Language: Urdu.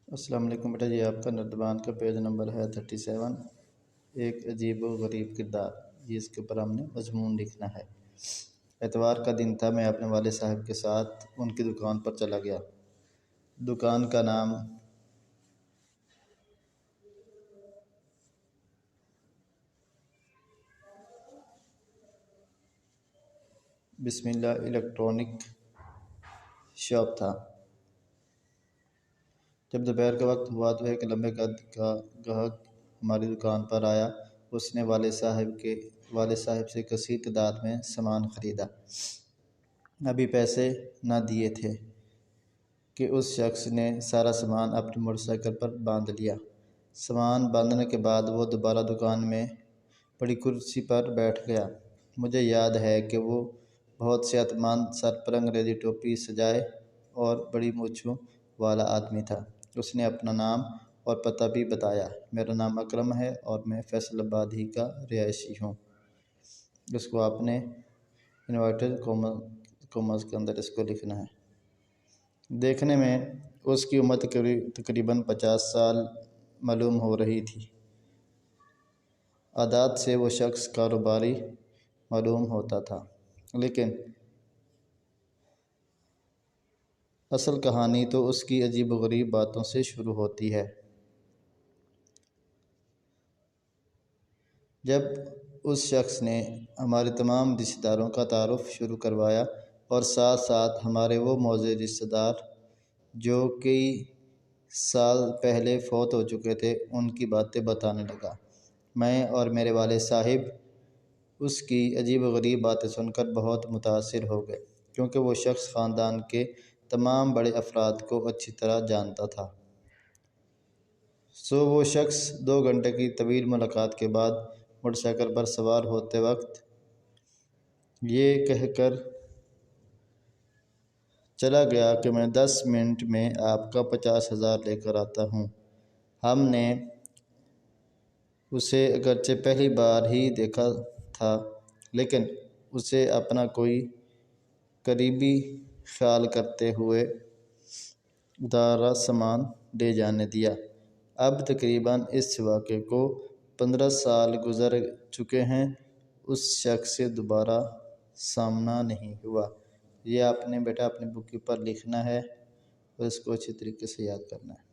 السلام علیکم بیٹا جی، آپ کا نردبان کا پیج نمبر ہے 37۔ ایک عجیب و غریب کردار، یہ اس کے اوپر ہم نے مضمون لکھنا ہے۔ اتوار کا دن تھا، میں اپنے والد صاحب کے ساتھ ان کی دکان پر چلا گیا۔ دکان کا نام بسم اللہ الیکٹرانک شاپ تھا۔ جب دوپہر کا وقت ہوا تو ایک لمبے قد کا گاہک ہماری دکان پر آیا۔ اس نے والد صاحب سے کثیر تعداد میں سامان خریدا۔ ابھی پیسے نہ دیے تھے کہ اس شخص نے سارا سامان اپنی موٹر سائیکل پر باندھ لیا۔ سامان باندھنے کے بعد وہ دوبارہ دکان میں بڑی کرسی پر بیٹھ گیا۔ مجھے یاد ہے کہ وہ بہت صحت مند، سر پر انگریزی ٹوپی سجائے اور بڑی مونچھوں والا آدمی تھا۔ اس نے اپنا نام اور پتہ بھی بتایا۔ میرا نام اکرم ہے اور میں فیصل آباد ہی کا رہائشی ہوں۔ اس کو آپ نے انورٹر کوماس کے اندر اس کو لکھنا ہے۔ دیکھنے میں اس کی عمر تقریباً 50 سال معلوم ہو رہی تھی۔ عادات سے وہ شخص کاروباری معلوم ہوتا تھا، لیکن اصل کہانی تو اس کی عجیب و غریب باتوں سے شروع ہوتی ہے۔ جب اس شخص نے ہمارے تمام رشتہ داروں کا تعارف شروع کروایا اور ساتھ ساتھ ہمارے وہ معزز رشتہ دار جو کئی سال پہلے فوت ہو چکے تھے، ان کی باتیں بتانے لگا، میں اور میرے والد صاحب اس کی عجیب و غریب باتیں سن کر بہت متاثر ہو گئے، کیونکہ وہ شخص خاندان کے تمام بڑے افراد کو اچھی طرح جانتا تھا۔ وہ شخص 2 گھنٹے کی طویل ملاقات کے بعد موٹر سائیکل پر سوار ہوتے وقت یہ کہہ کر چلا گیا کہ میں 10 منٹ میں آپ کا 50,000 لے کر آتا ہوں۔ ہم نے اسے اگرچہ پہلی بار ہی دیکھا تھا، لیکن اسے اپنا کوئی قریبی خیال کرتے ہوئے ادھارا سامان لے جانے دیا۔ اب تقریباً اس واقعے کو 15 سال گزر چکے ہیں۔ اس شخص سے دوبارہ سامنا نہیں ہوا۔ یہ آپ نے بیٹا اپنی بک پر لکھنا ہے اور اس کو اچھی طریقے سے یاد کرنا ہے۔